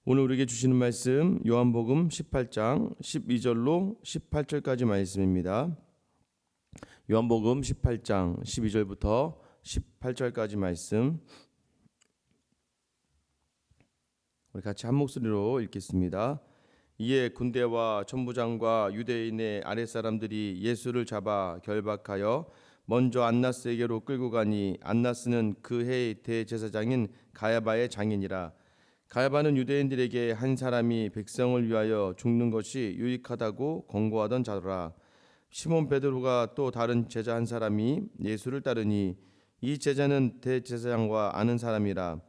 오늘 우리에게 주시는 말씀 요한복음 18장 12절로 18절까지 말씀입니다. 요한복음 18장 12절부터 18절까지 말씀 우리 같이 한 목소리로 읽겠습니다. 이에 군대와 천부장과 유대인의 아랫사람들이 예수를 잡아 결박하여 먼저 안나스에게로 끌고 가니 안나스는 그 해의 대제사장인 가야바의 장인이라. 가야바는 유대인들에게 한 사람이 백성을 위하여 죽는 것이 유익하다고 권고하던 자라. 시몬 베드로가 또 다른 제자 한 사람이 예수를 따르니 이 제자는 대제사장과 아는 사람이라.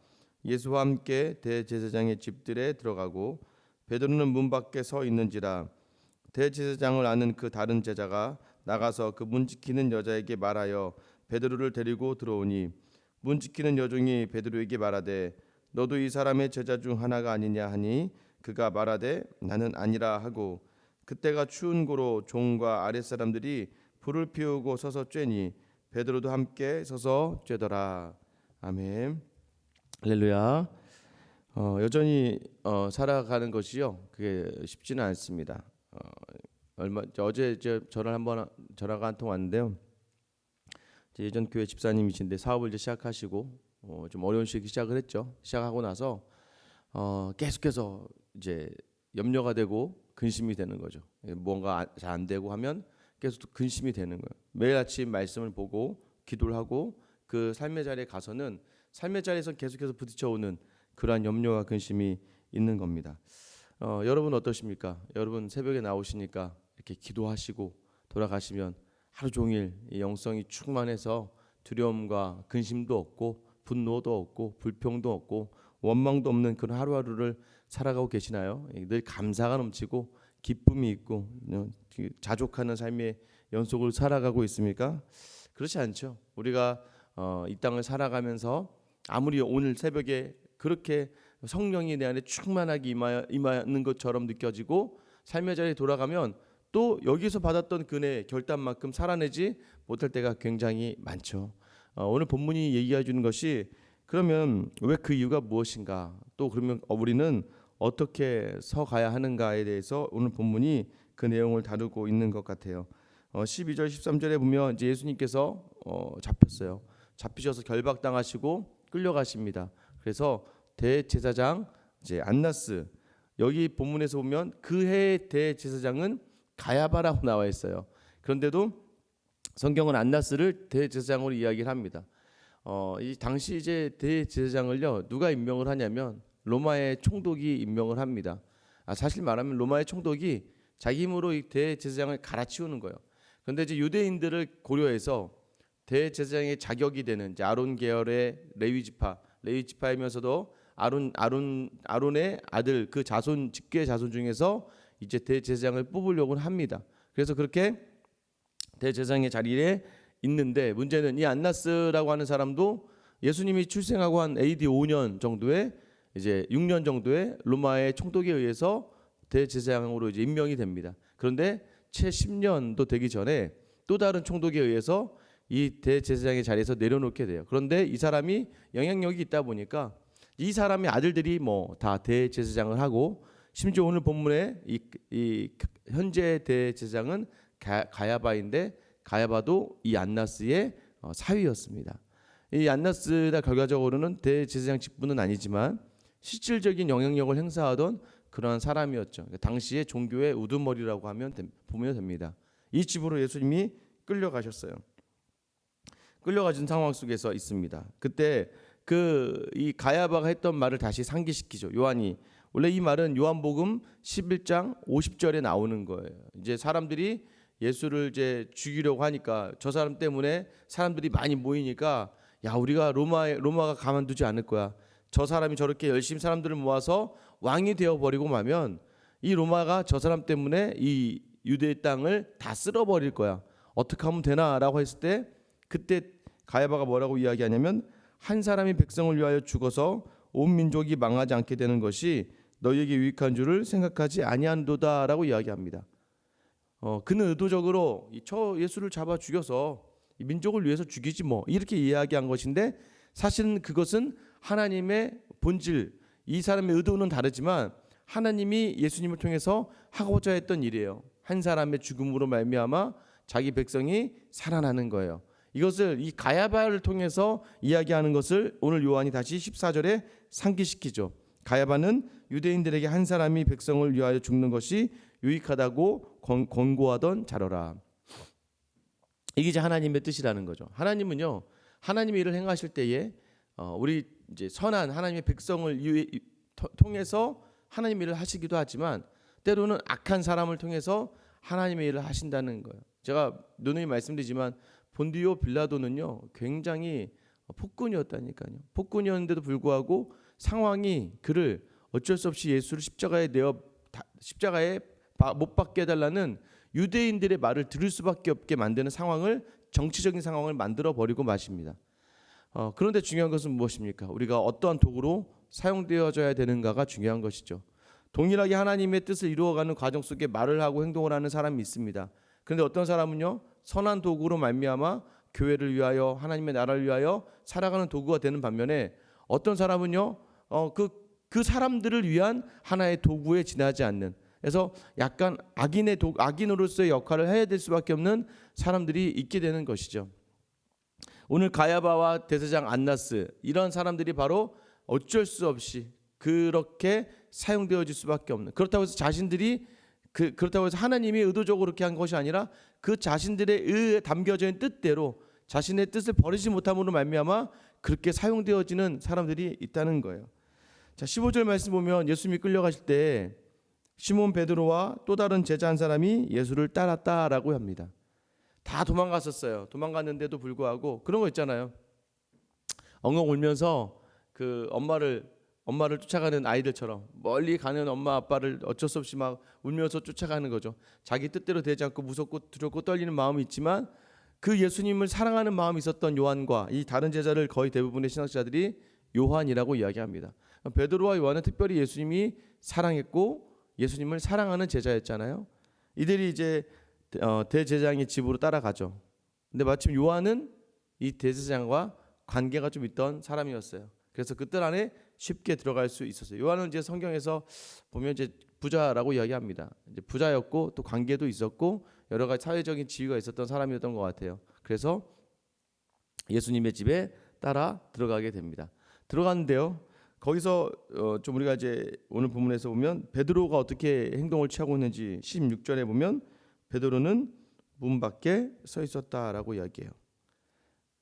예수와 함께 대제사장의 집들에 들어가고 베드로는 문 밖에 서 있는지라. 대제사장을 아는 그 다른 제자가 나가서 그 문 지키는 여자에게 말하여 베드로를 데리고 들어오니 문 지키는 여종이 베드로에게 말하되 너도 이 사람의 제자 중 하나가 아니냐 하니 그가 말하되 나는 아니라 하고 그때가 추운 고로 종과 아랫사람들이 불을 피우고 서서 쬐니 베드로도 함께 서서 쬐더라. 아멘. 할렐루야. 여전히 살아가는 것이요 그게 쉽지는 않습니다. 어제 전화가 한 통 왔는데요. 예전 교회 집사님이신데 사업을 이제 시작하시고 좀 어려운 시기 시작을 했죠. 시작하고 나서 계속해서 이제 염려가 되고 근심이 되는 거죠. 뭔가 잘 안 되고 하면 계속 근심이 되는 거예요. 매일 아침 말씀을 보고 기도를 하고 그 삶의 자리에 가서는 삶의 자리에서 계속해서 부딪혀오는 그러한 염려와 근심이 있는 겁니다. 여러분 어떠십니까? 여러분 새벽에 나오시니까 이렇게 기도하시고 돌아가시면 하루 종일 이 영성이 충만해서 두려움과 근심도 없고 분노도 없고 불평도 없고 원망도 없는 그런 하루하루를 살아가고 계시나요? 늘 감사가 넘치고 기쁨이 있고 자족하는 삶의 연속을 살아가고 있습니까? 그렇지 않죠. 우리가 이 땅을 살아가면서 아무리 오늘 새벽에 그렇게 성령이 내 안에 충만하게 임하는 것처럼 느껴지고 삶의 자리에 돌아가면 또 여기서 받았던 그의 결단만큼 살아내지 못할 때가 굉장히 많죠. 오늘 본문이 얘기해 주는 것이 그러면 왜 그 이유가 무엇인가, 또 그러면 우리는 어떻게 서가야 하는가에 대해서 오늘 본문이 그 내용을 다루고 있는 것 같아요. 12절 13절에 보면 이제 예수님께서 잡혔어요. 잡히셔서 결박당하시고 끌려가십니다. 그래서 대제사장 이제 안나스, 여기 본문에서 보면 그 해의 대제사장은 가야바라고 나와 있어요. 그런데도 성경은 안나스를 대제사장으로 이야기를 합니다. 이 당시 이제 대제사장을요 누가 임명을 하냐면 로마의 총독이 임명을 합니다. 사실 말하면 로마의 총독이 자기 힘으로 이 대제사장을 갈아치우는 거예요. 그런데 이제 유대인들을 고려해서 대제사장의 자격이 되는 이제 아론 계열의 레위 지파이면서도 아론의 아들 그 자손 직계 자손 중에서 이제 대제사장을 뽑으려고 합니다. 그래서 그렇게 대제사장의 자리에 있는데 문제는 이 안나스라고 하는 사람도 예수님이 출생하고 한 AD 5년 정도에 이제 6년 정도에 로마의 총독에 의해서 대제사장으로 이제 임명이 됩니다. 그런데 채 10년도 되기 전에 또 다른 총독에 의해서 이 대제사장의 자리에서 내려놓게 돼요. 그런데 이 사람이 영향력이 있다 보니까 이 사람의 아들들이 뭐 다 대제사장을 하고, 심지어 오늘 본문에 이 현재 대제사장은 가야바인데 가야바도 이 안나스의 사위였습니다. 이 안나스가 결과적으로는 대제사장 직분은 아니지만 실질적인 영향력을 행사하던 그런 사람이었죠. 당시의 종교의 우두머리라고 보면 됩니다. 이 집으로 예수님이 끌려가셨어요. 끌려가신 상황 속에서 있습니다. 그때 이 가야바가 했던 말을 다시 상기시키죠. 요한이. 원래 이 말은 요한복음 11장 50절에 나오는 거예요. 이제 사람들이 예수를 이제 죽이려고 하니까 저 사람 때문에 사람들이 많이 모이니까 야, 우리가 로마가 가만두지 않을 거야. 저 사람이 저렇게 열심히 사람들을 모아서 왕이 되어 버리고 마면 이 로마가 저 사람 때문에 이 유대 땅을 다 쓸어버릴 거야. 어떻게 하면 되나라고 했을 때 그때 가야바가 뭐라고 이야기하냐면 한 사람이 백성을 위하여 죽어서 온 민족이 망하지 않게 되는 것이 너희에게 유익한 줄을 생각하지 아니한도다라고 이야기합니다. 그는 의도적으로 예수를 잡아 죽여서 민족을 위해서 죽이지 뭐 이렇게 이야기한 것인데 사실은 그것은 하나님의 본질, 이 사람의 의도는 다르지만 하나님이 예수님을 통해서 하고자 했던 일이에요. 한 사람의 죽음으로 말미암아 자기 백성이 살아나는 거예요. 이것을 이 가야바를 통해서 이야기하는 것을 오늘 요한이 다시 14절에 상기시키죠. 가야바는 유대인들에게 한 사람이 백성을 위하여 죽는 것이 유익하다고 권고하던 자로라. 이게 이제 하나님의 뜻이라는 거죠. 하나님은요, 하나님의 일을 행하실 때에 우리 이제 선한 하나님의 백성을 통해서 하나님의 일을 하시기도 하지만 때로는 악한 사람을 통해서 하나님의 일을 하신다는 거예요. 제가 누누이 말씀드리지만 본디오 빌라도는요 굉장히 폭군이었다니까요. 폭군이었는데도 불구하고 상황이 그를 어쩔 수 없이 예수를 십자가에 못 박게 해달라는 유대인들의 말을 들을 수밖에 없게 만드는 상황을, 정치적인 상황을 만들어 버리고 마십니다. 그런데 중요한 것은 무엇입니까? 우리가 어떠한 도구로 사용되어져야 되는가가 중요한 것이죠. 동일하게 하나님의 뜻을 이루어가는 과정 속에 말을 하고 행동을 하는 사람이 있습니다. 그런데 어떤 사람은요 선한 도구로 말미암아 교회를 위하여 하나님의 나라를 위하여 살아가는 도구가 되는 반면에 어떤 사람은요 그 사람들을 위한 하나의 도구에 지나지 않는, 그래서 약간 악인으로서의 역할을 해야 될 수밖에 없는 사람들이 있게 되는 것이죠. 오늘 가야바와 대제사장 안나스, 이런 사람들이 바로 어쩔 수 없이 그렇게 사용되어질 수밖에 없는, 그렇다고 해서 그렇다고 해서 하나님이 의도적으로 그렇게 한 것이 아니라 그 자신들의 의에 담겨져 있는 뜻대로 자신의 뜻을 버리지 못함으로 말미암아 그렇게 사용되어지는 사람들이 있다는 거예요. 자, 15절 말씀 보면 예수님이 끌려가실 때 시몬 베드로와 또 다른 제자 한 사람이 예수를 따랐다라고 합니다. 다 도망갔었어요. 도망갔는데도 불구하고 그런 거 있잖아요. 엉엉 울면서 그 엄마를 쫓아가는 아이들처럼 멀리 가는 엄마 아빠를 어쩔 수 없이 막 울면서 쫓아가는 거죠. 자기 뜻대로 되지 않고 무섭고 두렵고 떨리는 마음이 있지만 그 예수님을 사랑하는 마음이 있었던 요한과 이 다른 제자를 거의 대부분의 신학자들이 요한이라고 이야기합니다. 베드로와 요한은 특별히 예수님이 사랑했고 예수님을 사랑하는 제자였잖아요. 이들이 이제 대제사장의 집으로 따라가죠. 근데 마침 요한은 이 대제사장과 관계가 좀 있던 사람이었어요. 그래서 그 뜰 안에 쉽게 들어갈 수 있었어요. 요한은 이제 성경에서 보면 이제 부자라고 이야기합니다. 이제 부자였고 또 관계도 있었고 여러 가지 사회적인 지위가 있었던 사람이었던 것 같아요. 그래서 예수님의 집에 따라 들어가게 됩니다. 들어갔는데요. 거기서 좀 우리가 이제 오늘 본문에서 보면 베드로가 어떻게 행동을 취하고 있는지 16절에 보면 베드로는 문 밖에 서 있었다라고 이야기해요.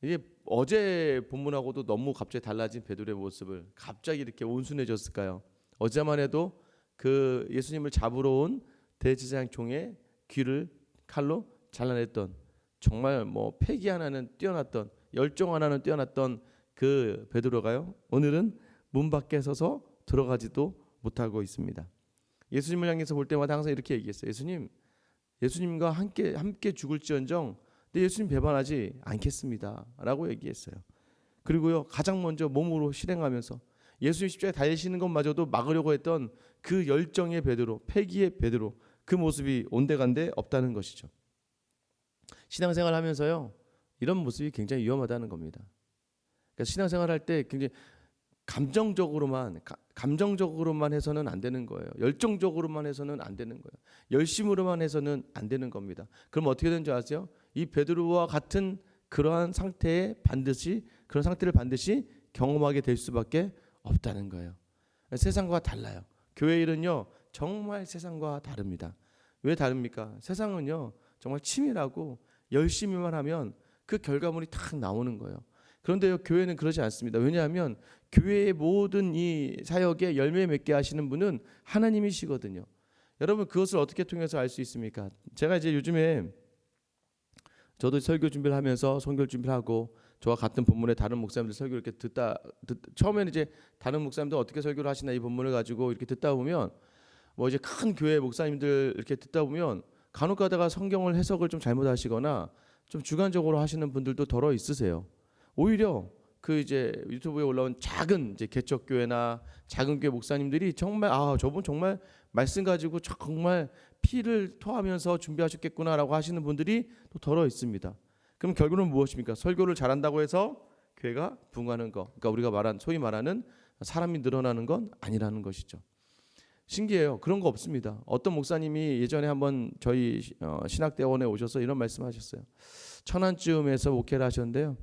이게 어제 본문하고도 너무 갑자기 달라진 베드로의 모습을 갑자기 이렇게 온순해졌을까요? 어제만 해도 그 예수님을 잡으러 온 대제사장 총의 귀를 칼로 잘라냈던, 정말 뭐 패기 하나는 뛰어났던, 열정 하나는 뛰어났던 그 베드로가요 오늘은 문 밖에 서서 들어가지도 못하고 있습니다. 예수님을 향해서 볼 때마다 항상 이렇게 얘기했어요. 예수님과 함께 죽을지언정 예수님 배반하지 않겠습니다 라고 얘기했어요. 그리고요 가장 먼저 몸으로 실행하면서 예수님 십자가에 달리시는 것마저도 막으려고 했던 그 열정의 베드로, 패기의 베드로, 그 모습이 온데간데 없다는 것이죠. 신앙생활 하면서요 이런 모습이 굉장히 위험하다는 겁니다. 그러니까 신앙생활 할 때 굉장히 감정적으로만 해서는 안 되는 거예요. 열정적으로만 해서는 안 되는 거예요. 열심으로만 해서는 안 되는 겁니다. 그럼 어떻게 되는 줄 아세요? 이 베드로와 같은 그런 상태를 반드시 경험하게 될 수밖에 없다는 거예요. 세상과 달라요. 교회 일은요 정말 세상과 다릅니다. 왜 다릅니까? 세상은요 정말 치밀하고 열심히만 하면 그 결과물이 딱 나오는 거예요. 그런데요 교회는 그러지 않습니다. 왜냐하면 교회의 모든 이 사역에 열매 맺게 하시는 분은 하나님이시거든요. 여러분 그것을 어떻게 통해서 알 수 있습니까? 제가 이제 요즘에 저도 설교 준비를 하면서 선교 준비를 하고 저와 같은 본문의 다른 목사님들 설교를 이렇게 듣다 처음에는 이제 다른 목사님들 어떻게 설교를 하시나 이 본문을 가지고 이렇게 듣다 보면 뭐 이제 큰 교회 목사님들 이렇게 듣다 보면 간혹 가다가 성경을 해석을 좀 잘못하시거나 좀 주관적으로 하시는 분들도 더러 있으세요. 오히려 그 이제 유튜브에 올라온 작은 이제 개척 교회나 작은 교회 목사님들이 정말 저분 정말 말씀 가지고 정말 피를 토하면서 준비하셨겠구나라고 하시는 분들이 또 더러 있습니다. 그럼 결국은 무엇입니까? 설교를 잘한다고 해서 교회가 부흥하는 거, 그러니까 우리가 소위 말하는 사람이 늘어나는 건 아니라는 것이죠. 신기해요. 그런 거 없습니다. 어떤 목사님이 예전에 한번 저희 신학대원에 오셔서 이런 말씀하셨어요. 천안쯤에서 목회를 하셨는데요.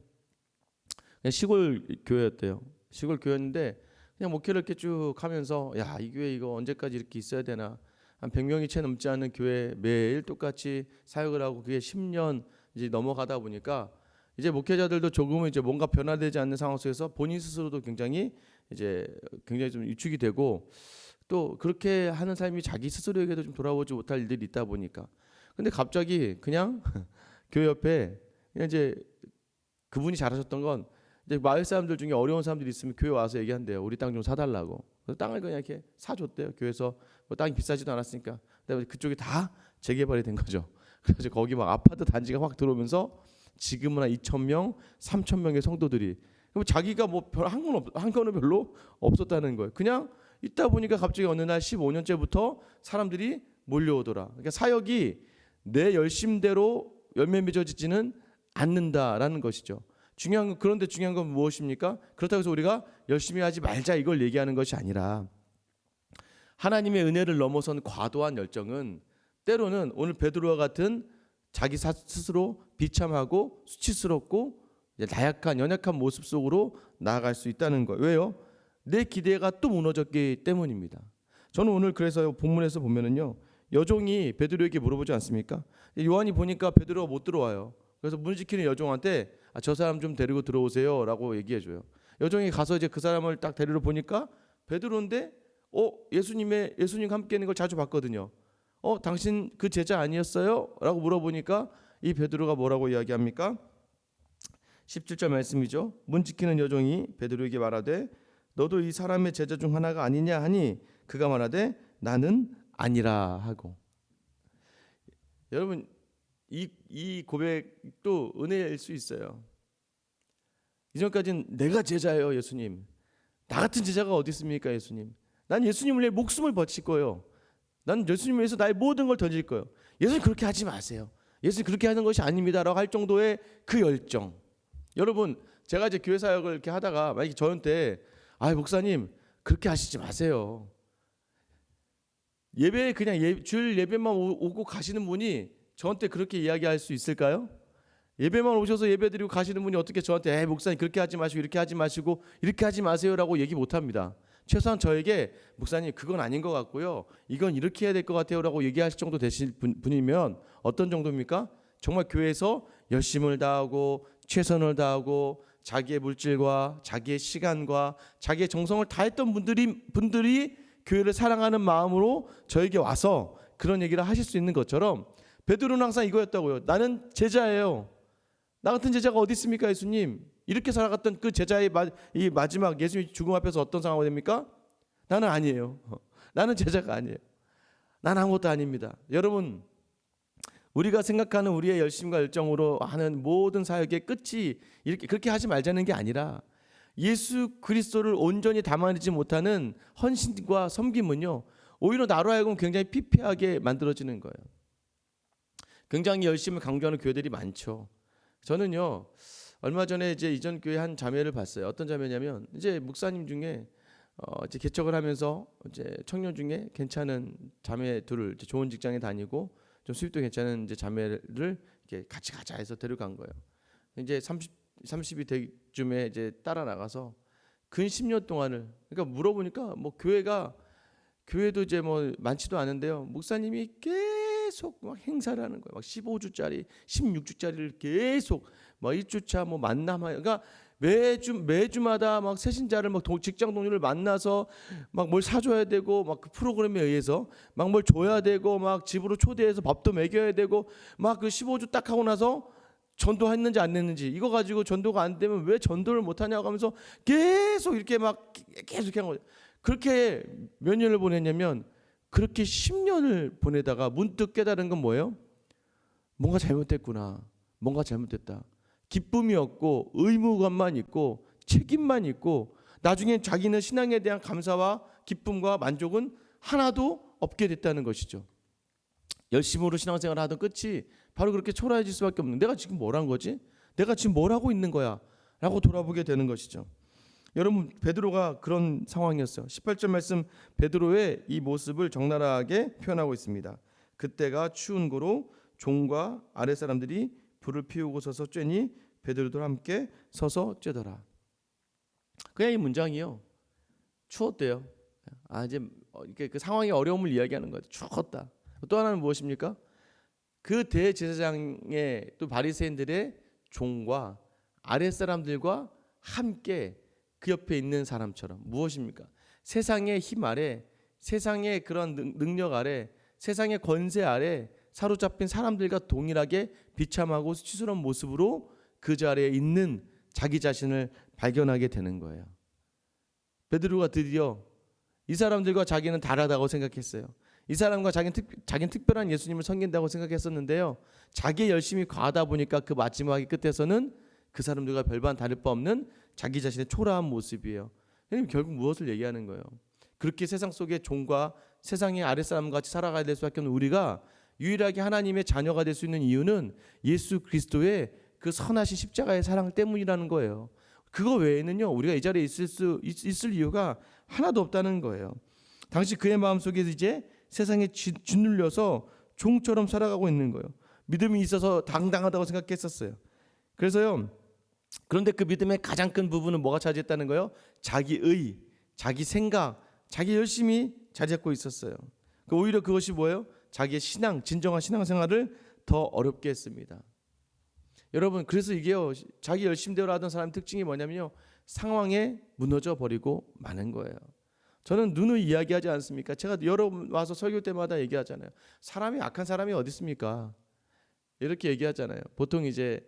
그냥 시골 교회였대요. 시골 교회였는데 그냥 목회를 이렇게 쭉 하면서 야, 이 교회 이거 언제까지 이렇게 있어야 되나. 한 100명이 채 넘지 않는 교회 매일 똑같이 사역을 하고 그게 10년 이제 넘어가다 보니까 이제 목회자들도 조금은 이제 뭔가 변화되지 않는 상황 속에서 본인 스스로도 굉장히 좀 위축이 되고 또 그렇게 하는 삶이 자기 스스로에게도 좀 돌아오지 못할 일들이 있다 보니까 근데 갑자기 그냥 교회 옆에 그냥 이제 그분이 잘하셨던 건 이제 마을 사람들 중에 어려운 사람들이 있으면 교회 와서 얘기한대요. 우리 땅 좀 사달라고. 그래서 땅을 그냥 이렇게 사줬대요. 교회에서 뭐 땅이 비싸지도 않았으니까. 그다음에 그쪽이 다 재개발이 된 거죠. 그래서 거기 막 아파트 단지가 확 들어오면서 지금은 한 2,000명, 3,000명의 성도들이 그럼 자기가 뭐 한 거는 별로 없었다는 거예요. 그냥 있다 보니까 갑자기 어느 날 15년째부터 사람들이 몰려오더라. 그러니까 사역이 내 열심대로 열매 맺어지지는 않는다라는 것이죠. 그런데 중요한 건 무엇입니까? 그렇다고 해서 우리가 열심히 하지 말자 이걸 얘기하는 것이 아니라 하나님의 은혜를 넘어선 과도한 열정은 때로는 오늘 베드로와 같은 자기 스스로 비참하고 수치스럽고 나약한 연약한 모습 속으로 나아갈 수 있다는 거예요. 왜요? 내 기대가 또 무너졌기 때문입니다. 저는 오늘 그래서 본문에서 보면은요, 여종이 베드로에게 물어보지 않습니까? 요한이 보니까 베드로가 못 들어와요. 그래서 문 지키는 여종한테 저 사람 좀 데리고 들어오세요라고 얘기해줘요. 여종이 가서 이제 그 사람을 딱 데리러 보니까 베드로인데, 예수님과 함께 있는 걸 자주 봤거든요. 당신 그 제자 아니었어요? 라고 물어보니까 이 베드로가 뭐라고 이야기합니까? 17절 말씀이죠. 문 지키는 여종이 베드로에게 말하되 너도 이 사람의 제자 중 하나가 아니냐 하니 그가 말하되 나는 아니라 하고. 여러분 이 고백도 은혜일 수 있어요. 이전까지는 내가 제자예요 예수님. 나 같은 제자가 어디 있습니까 예수님. 난 예수님을 위해 목숨을 바칠 거예요. 난 예수님을 위해서 나의 모든 걸 던질 거예요. 예수님 그렇게 하지 마세요. 예수님 그렇게 하는 것이 아닙니다라고 할 정도의 그 열정. 여러분 제가 이제 교회 사역을 이렇게 하다가 만약에 저한테 목사님 그렇게 하시지 마세요. 예배에 그냥 주일 예배만 오고 가시는 분이 저한테 그렇게 이야기할 수 있을까요? 예배만 오셔서 예배드리고 가시는 분이 어떻게 저한테 목사님 그렇게 하지 마시고 이렇게 하지 마시고 이렇게 하지 마세요라고 얘기 못합니다. 최소한 저에게 목사님 그건 아닌 것 같고요. 이건 이렇게 해야 될 것 같아요라고 얘기하실 정도 되실 분이면 어떤 정도입니까? 정말 교회에서 열심을 다하고 최선을 다하고 자기의 물질과 자기의 시간과 자기의 정성을 다했던 분들이 교회를 사랑하는 마음으로 저에게 와서 그런 얘기를 하실 수 있는 것처럼 베드로는 항상 이거였다고요. 나는 제자예요. 나 같은 제자가 어디 있습니까 예수님. 이렇게 살아갔던 그 제자의 이 마지막 예수님 죽음 앞에서 어떤 상황이 됩니까? 나는 아니에요. 나는 제자가 아니에요. 나는 아무것도 아닙니다. 여러분 우리가 생각하는 우리의 열심과 열정으로 하는 모든 사역의 끝이 그렇게 하지 말자는 게 아니라 예수 그리스도를 온전히 담아내지 못하는 헌신과 섬김은요 오히려 나로 하여금 굉장히 피폐하게 만들어지는 거예요. 굉장히 열심을 강조하는 교회들이 많죠. 저는요 얼마 전에 이제 이전 교회 한 자매를 봤어요. 어떤 자매냐면 이제 목사님 중에 이제 개척을 하면서 이제 청년 중에 괜찮은 자매 둘을 이제 좋은 직장에 다니고 좀 수입도 괜찮은 이제 자매를 이렇게 같이 가자 해서 데려간 거예요. 이제 30이 될 쯤에 이제 따라 나가서 근 10년 동안을 그러니까 물어보니까 뭐 교회도 이제 뭐 많지도 않은데요. 목사님이 계속 막 행사를 하는 거예요. 막 15주짜리, 16주짜리를 계속 막 1주차 뭐 만남하여 그러니까 매주마다 막 새신자를 막 직장 동료를 만나서 막 뭘 사줘야 되고 막 그 프로그램에 의해서 막 뭘 줘야 되고 막 집으로 초대해서 밥도 먹여야 되고 막 그 15주 딱 하고 나서 전도했는지 안 했는지 이거 가지고 전도가 안 되면 왜 전도를 못 하냐고 하면서 계속 이렇게 막 계속 한 거예요. 그렇게 몇 년을 보냈냐면 그렇게 10년을 보내다가 문득 깨달은 건 뭐예요? 뭔가 잘못됐구나. 뭔가 잘못됐다. 기쁨이 없고 의무감만 있고 책임만 있고 나중에 자기는 신앙에 대한 감사와 기쁨과 만족은 하나도 없게 됐다는 것이죠. 열심으로 신앙생활을 하던 끝이 바로 그렇게 초라해질 수밖에 없는 내가 지금 뭘 한 거지? 내가 지금 뭘 하고 있는 거야? 라고 돌아보게 되는 것이죠. 여러분, 베드로가 그런 상황이었어요. 18절 말씀, 베드로의 이 모습을 적나라하게 표현하고 있습니다. 그때가 추운 고로 종과 아랫 사람들이 불을 피우고 서서 쬐니 베드로도 함께 서서 쬐더라. 그냥 이 문장이요, 추웠대요. 이제 이렇게 그 상황의 어려움을 이야기하는 거예요. 추웠다. 또 하나는 무엇입니까? 그 대제사장의 또 바리새인들의 종과 아랫 사람들과 함께 그 옆에 있는 사람처럼, 무엇입니까? 세상의 힘 아래, 세상의 그런 능력 아래, 세상의 권세 아래 사로잡힌 사람들과 동일하게 비참하고 수치스러운 모습으로 그 자리에 있는 자기 자신을 발견하게 되는 거예요. 베드로가 드디어 이 사람들과 자기는 다르다고 생각했어요. 이 사람과 자기는 특별한 예수님을 섬긴다고 생각했었는데요, 자기의 열심이 과하다 보니까 그 마지막의 끝에서는 그 사람들과 별반 다를 바 없는 자기 자신의 초라한 모습이에요. 결국 무엇을 얘기하는 거예요? 그렇게 세상 속의 종과 세상의 아랫사람과 같이 살아가야 될 수밖에 없는 우리가 유일하게 하나님의 자녀가 될 수 있는 이유는 예수 그리스도의 그 선하신 십자가의 사랑 때문이라는 거예요. 그거 외에는요, 우리가 이 자리에 있을 이유가 하나도 없다는 거예요. 당시 그의 마음속에 이제 세상에 짓눌려서 종처럼 살아가고 있는 거예요. 믿음이 있어서 당당하다고 생각했었어요. 그래서요, 그런데 그 믿음의 가장 큰 부분은 뭐가 차지했다는 거예요? 자기의, 자기 생각, 자기 열심이 자리 잡고 있었어요. 오히려 그것이 뭐예요? 자기의 신앙, 진정한 신앙생활을 더 어렵게 했습니다. 여러분, 그래서 이게요, 자기 열심대로 하던 사람의 특징이 뭐냐면요, 상황에 무너져 버리고 마는 거예요. 저는 누누이 이야기하지 않습니까? 제가 여러 번 와서 설교 때마다 얘기하잖아요. 사람이 악한 사람이 어디 있습니까? 이렇게 얘기하잖아요. 보통 이제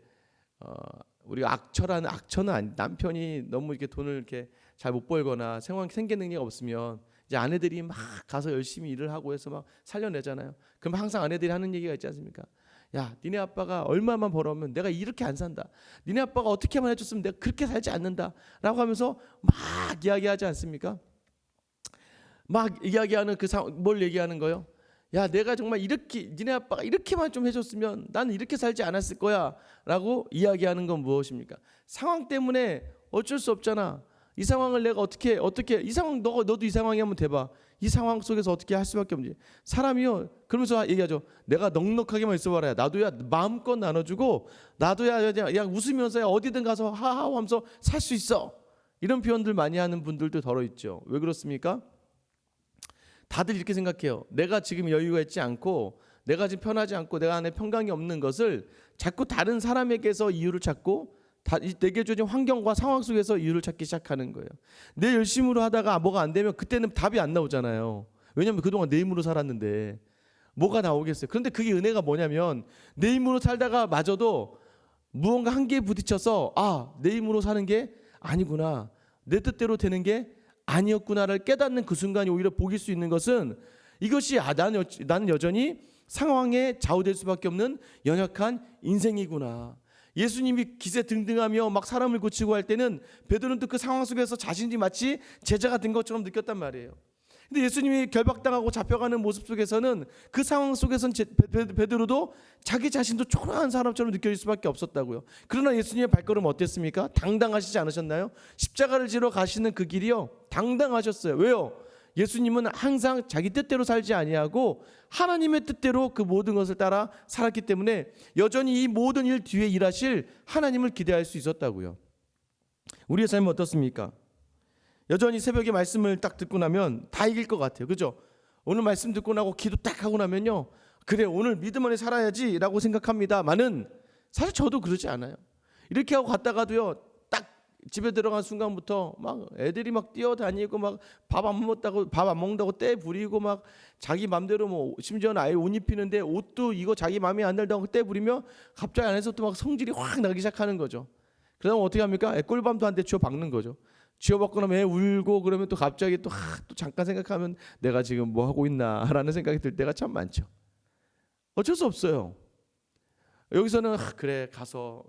우리가 악처는 아니, 남편이 너무 이렇게 돈을 이렇게 잘 못 벌거나 생계 능력이 없으면 이제 아내들이 막 가서 열심히 일을 하고 해서 막 살려내잖아요. 그럼 항상 아내들이 하는 얘기가 있지 않습니까? 야, 니네 아빠가 얼마만 벌어오면 내가 이렇게 안 산다. 니네 아빠가 어떻게만 해줬으면 내가 그렇게 살지 않는다. 라고 하면서 막 이야기하지 않습니까? 막 이야기하는 뭘 얘기하는 거요? 야, 내가 정말 이렇게, 니네 아빠가 이렇게만 좀 해줬으면 나는 이렇게 살지 않았을 거야. 라고 이야기하는 건 무엇입니까? 상황 때문에 어쩔 수 없잖아. 이 상황을 내가 어떻게 이 상황, 너도 이 상황이 한번 대봐. 이 상황 속에서 어떻게 할 수밖에 없지. 사람이요, 그러면서 얘기하죠. 내가 넉넉하게만 있어봐라. 나도야 마음껏 나눠주고, 나도야 웃으면서 어디든 가서 하하호 하면서 살 수 있어. 이런 표현들 많이 하는 분들도 더러 있죠. 왜 그렇습니까? 다들 이렇게 생각해요. 내가 지금 여유가 있지 않고, 내가 지금 편하지 않고, 내가 안에 평강이 없는 것을 자꾸 다른 사람에게서 이유를 찾고, 내게 주어진 환경과 상황 속에서 이유를 찾기 시작하는 거예요. 내 열심으로 하다가 뭐가 안 되면 그때는 답이 안 나오잖아요. 왜냐하면 그동안 내 힘으로 살았는데 뭐가 나오겠어요. 그런데 그게 은혜가 뭐냐면, 내 힘으로 살다가 마저도 무언가 한계에 부딪혀서 내 힘으로 사는 게 아니구나, 내 뜻대로 되는 게 아니었구나를 깨닫는 그 순간이 오히려 복일 수 있는 것은, 이것이 나는 여전히 상황에 좌우될 수밖에 없는 연약한 인생이구나. 예수님이 기세등등하며 막 사람을 고치고 할 때는 베드로는 또 그 상황 속에서 자신이 마치 제자가 된 것처럼 느꼈단 말이에요. 근데 예수님이 결박당하고 잡혀가는 모습 속에서는, 그 상황 속에서는 베드로도 자기 자신도 초라한 사람처럼 느껴질 수밖에 없었다고요. 그러나 예수님의 발걸음 어땠습니까? 당당하시지 않으셨나요? 십자가를 지러 가시는 그 길이요, 당당하셨어요. 왜요? 예수님은 항상 자기 뜻대로 살지 아니하고 하나님의 뜻대로 그 모든 것을 따라 살았기 때문에 여전히 이 모든 일 뒤에 일하실 하나님을 기대할 수 있었다고요. 우리의 삶은 어떻습니까? 여전히 새벽에 말씀을 딱 듣고 나면 다 이길 것 같아요. 그죠? 오늘 말씀 듣고 나고 기도 딱 하고 나면요, 그래, 오늘 믿음 안에 살아야지 라고 생각합니다만은, 사실 저도 그러지 않아요. 이렇게 하고 갔다가도요, 딱 집에 들어간 순간부터 막 애들이 막 뛰어다니고 막 밥 안 먹는다고 떼 부리고 막 자기 맘대로 뭐 심지어는 아예 옷 입히는데 옷도 이거 자기 마음에 안 들다고 떼 부리며 갑자기 안에서 또 막 성질이 확 나기 시작하는 거죠. 그러면 어떻게 합니까? 꿀밤도 한 대 쥐어 박는 거죠. 쥐어받고 나면 애 울고 그러면 또 갑자기 또 잠깐 생각하면 내가 지금 뭐 하고 있나라는 생각이 들 때가 참 많죠. 어쩔 수 없어요. 여기서는 그래, 가서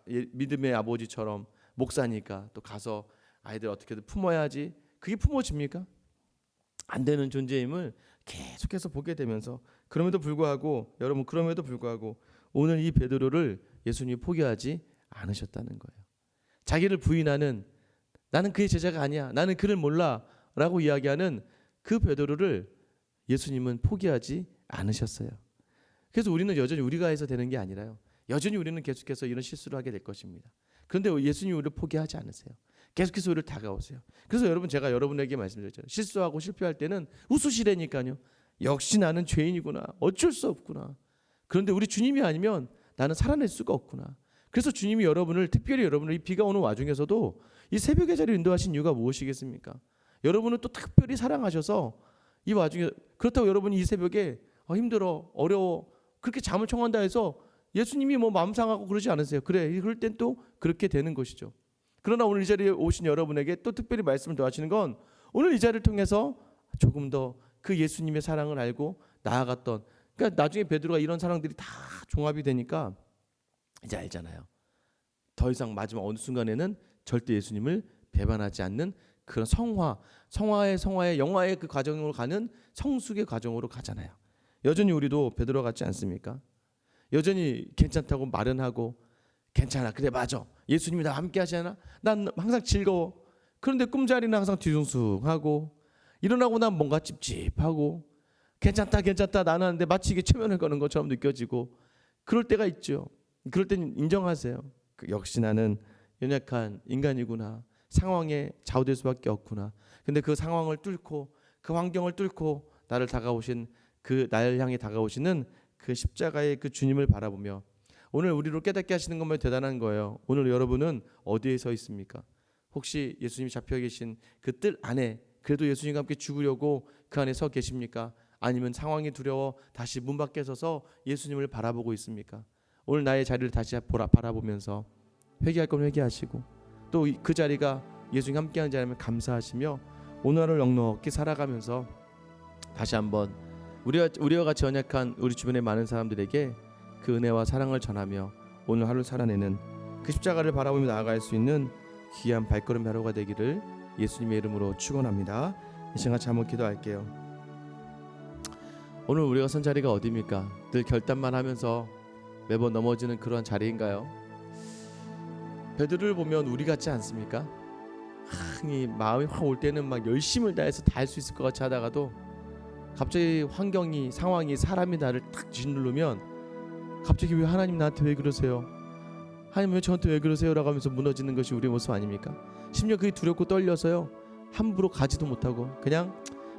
믿음의 아버지처럼 목사니까 또 가서 아이들 어떻게든 품어야지. 그게 품어집니까? 안 되는 존재임을 계속해서 보게 되면서, 그럼에도 불구하고 오늘 이 베드로를 예수님이 포기하지 않으셨다는 거예요. 자기를 부인하는 나는 그의 제자가 아니야. 나는 그를 몰라. 라고 이야기하는 그 베드로를 예수님은 포기하지 않으셨어요. 그래서 우리는 여전히 우리가 해서 되는 게 아니라요. 여전히 우리는 계속해서 이런 실수를 하게 될 것입니다. 그런데 예수님이 우리를 포기하지 않으세요. 계속해서 우리를 다가오세요. 그래서 여러분, 제가 여러분에게 말씀드렸잖아요. 실수하고 실패할 때는 웃으시라니까요. 역시 나는 죄인이구나. 어쩔 수 없구나. 그런데 우리 주님이 아니면 나는 살아낼 수가 없구나. 그래서 주님이 여러분을, 특별히 여러분을 이 비가 오는 와중에서도 이 새벽의 자리를 인도하신 이유가 무엇이겠습니까? 여러분을 또 특별히 사랑하셔서 이 와중에, 그렇다고 여러분이 이 새벽에 힘들어, 어려워, 그렇게 잠을 청한다 해서 예수님이 뭐 마음 상하고 그러지 않으세요. 그래, 그럴 땐 또 그렇게 되는 것이죠. 그러나 오늘 이 자리에 오신 여러분에게 또 특별히 말씀을 더하시는 건, 오늘 이 자리를 통해서 조금 더 그 예수님의 사랑을 알고 나아갔던, 그러니까 나중에 베드로가 이런 사랑들이 다 종합이 되니까 이제 알잖아요. 더 이상 마지막 어느 순간에는 절대 예수님을 배반하지 않는 그런 성화의 영화의 그 과정으로 가는 성숙의 과정으로 가잖아요. 여전히 우리도 베드로 같지 않습니까? 여전히 괜찮다고 말은 하고, 괜찮아, 그래, 맞아, 예수님이 나와 함께 하시나? 난 항상 즐거워. 그런데 꿈자리는 항상 뒤숭숭하고, 일어나고 난 뭔가 찝찝하고, 괜찮다 나는 하는데 마치 이게 최면을 거는 것처럼 느껴지고, 그럴 때가 있죠. 그럴 땐 인정하세요. 역시 나는 연약한 인간이구나. 상황에 좌우될 수밖에 없구나. 근데 그 상황을 뚫고, 그 환경을 뚫고 나를 향해 다가오시는 그 십자가의 그 주님을 바라보며 오늘 우리로 깨닫게 하시는 것만 대단한 거예요. 오늘 여러분은 어디에 서 있습니까? 혹시 예수님이 잡혀 계신 그 뜰 안에 그래도 예수님과 함께 죽으려고 그 안에 서 계십니까? 아니면 상황이 두려워 다시 문 밖에 서서 예수님을 바라보고 있습니까? 오늘 나의 자리를 다시 바라보면서 회개할 건 회개하시고, 또 그 자리가 예수님과 함께하는 자리면 감사하시며 오늘 하루를 넉넉히 살아가면서 다시 한번 우리와 같이 연약한 우리 주변의 많은 사람들에게 그 은혜와 사랑을 전하며 오늘 하루를 살아내는 그 십자가를 바라보며 나아갈 수 있는 귀한 발걸음 하루가 되기를 예수님의 이름으로 축원합니다. 이 시간 같이 한번 기도할게요. 오늘 우리가 선 자리가 어디입니까? 늘 결단만 하면서 매번 넘어지는 그런 자리인가요? 베드로를 보면 우리 같지 않습니까? 이 마음이 확 올 때는 막 열심을 다해서 다 할 수 있을 것 같이 하다가도 갑자기 환경이, 상황이, 사람이 나를 탁 짓누르면 갑자기 왜 하나님 나한테 왜 그러세요? 하나님 왜 저한테 왜 그러세요? 라고 하면서 무너지는 것이 우리의 모습 아닙니까? 심지어 그게 두렵고 떨려서요, 함부로 가지도 못하고 그냥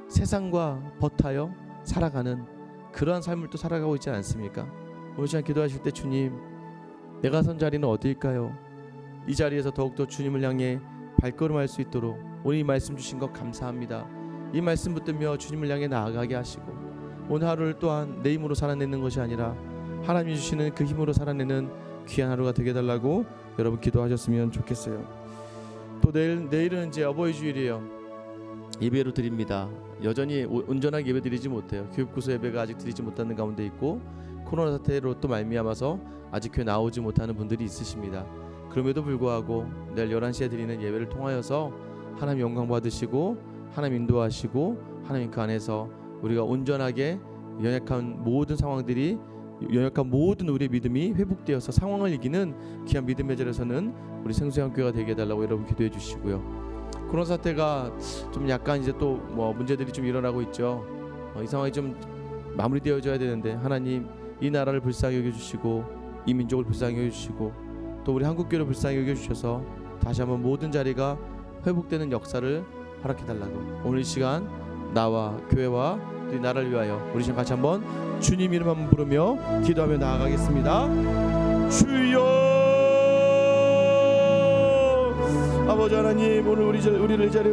세상과 버타여 살아가는 그러한 삶을 또 살아가고 있지 않습니까? 오늘 시간 기도하실 때, 주님, 내가 선 자리는 어디일까요? 이 자리에서 더욱더 주님을 향해 발걸음할 수 있도록 오늘 이 말씀 주신 것 감사합니다. 이 말씀 붙들며 주님을 향해 나아가게 하시고, 오늘 하루를 또한 내 힘으로 살아내는 것이 아니라 하나님이 주시는 그 힘으로 살아내는 귀한 하루가 되게 해달라고 여러분 기도하셨으면 좋겠어요. 또 내일은 이제 어버이 주일이에요. 예배로 드립니다. 여전히 온전하게 예배 드리지 못해요. 교육구소 예배가 아직 드리지 못하는 가운데 있고, 코로나 사태로 또 말미암아서 아직 교회 나오지 못하는 분들이 있으십니다. 그럼에도 불구하고 내일 11시에 드리는 예배를 통하여서 하나님 영광 받으시고 하나님 인도하시고 하나님 그 안에서 우리가 온전하게 연약한 모든 상황들이, 연약한 모든 우리의 믿음이 회복되어서 상황을 이기는 귀한 믿음의 자리에서는 우리 생수양교회가 되게 해달라고 여러분 기도해 주시고요. 코로나 사태가 좀 약간 이제 또 문제들이 좀 일어나고 있죠. 이 상황이 좀 마무리되어져야 되는데 하나님 이 나라를 불쌍히 여겨주시고 이 민족을 불쌍히 여겨주시고 또 우리 한국교회를 불쌍히 여겨주셔서 다시 한번 모든 자리가 회복되는 역사를 허락해달라고 오늘 이 시간 나와 교회와 또 이 나라를 위하여 우리 지금 같이 한번 주님 이름 한번 부르며 기도하며 나아가겠습니다. 주여, 아버지 하나님, 오늘 우리를 이 자리에